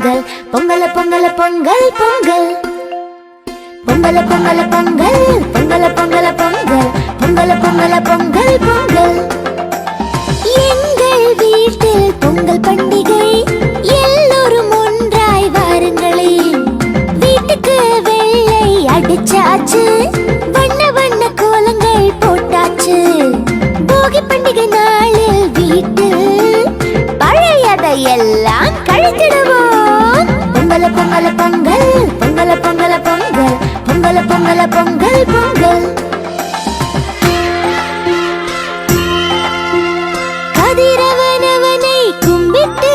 பொங்கல் பொங்கல பொங்கல பொங்கல் பொங்கல் பொங்கல பொங்கல பொங்கல் பொங்கல பொங்கல பொங்கல் பொங்கல பொங்கல பொங்கல் பொங்கல். எங்கள் வீட்டில் பொங்கல் பண்டிகை, எல்லோரும் ஒன்றாய் வாருங்களே. வீட்டுக்கு வெள்ளை அடிச்சாச்சு, வண்ண வண்ண கோலங்கள் போட்டாச்சு. போகி பண்டிகை நாளில் வீட்டில் பழையதை எல்லாம் கழித்திடுவோம். பொங்கல பொங்கல பொங்கல் பொங்கல பொங்கல பொங்கல் பொங்கல பொங்கல பொங்கல் பொங்கல். கதிரவனவனை கும்பிட்டு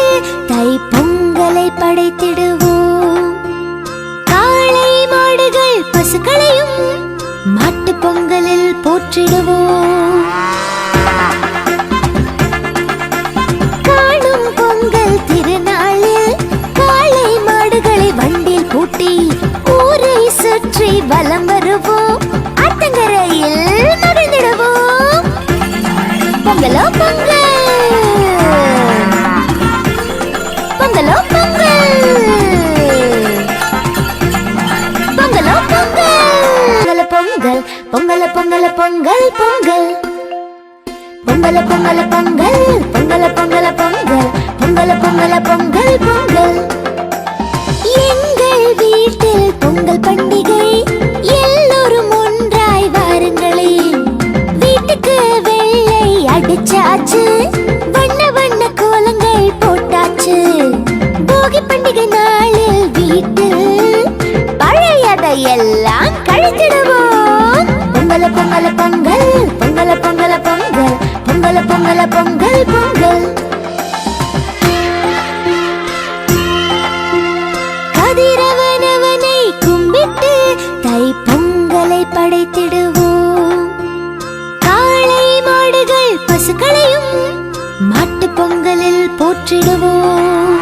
தை பொங்கலை படைத்திடுவோம். காளை மாடுகள் பசுக்களையும் மாட்டு பொங்கலில் போற்றிடுவோம். காணும் பொங்கல் திருநாளில் காளை மாடுகளை வண்டில் பூட்டி ஊரை சுற்றி வலம் வருவோம். ஆத்தங்கரையில் மகிழ்ந்திடுவோம். பொங்கலோ பொங்கல் பொங்கலோ பொங்கல் பொங்கலோ பொங்கல் பொங்கல் பொங்கல பொங்கல பொங்கல் பொங்கல் பொங்கல பொங்கல பொங்கல் பொங்கல பொங்கல பொங்கல் பொங்கல பொங்கல பொங்கல் பொங்கல். எங்கள் வீட்டில் பொங்கல் பண்டிகை, எல்லோரும் ஒன்றாய் வாருங்களே. வீட்டுக்கு வெள்ளை அடிச்சாச்சு, வண்ண வண்ண கோலங்கள் போட்டாச்சு. போகி பண்டிகை நாளில் வீட்டில் பழையதை எல்லாம் கழித்திடுவோம். பொங்கல பொங்கல பொங்கல் பொங்கல பொங்கல பொங்கல் பொங்கல பொங்கல பொங்கல் பொங்கல். கதிரவனவனை கும்பிட்டு தை பொங்கலை படைத்திடுவோம். காளை மாடுகள் பசுக்களையும் மாட்டு பொங்கலில் போற்றிடுவோம்.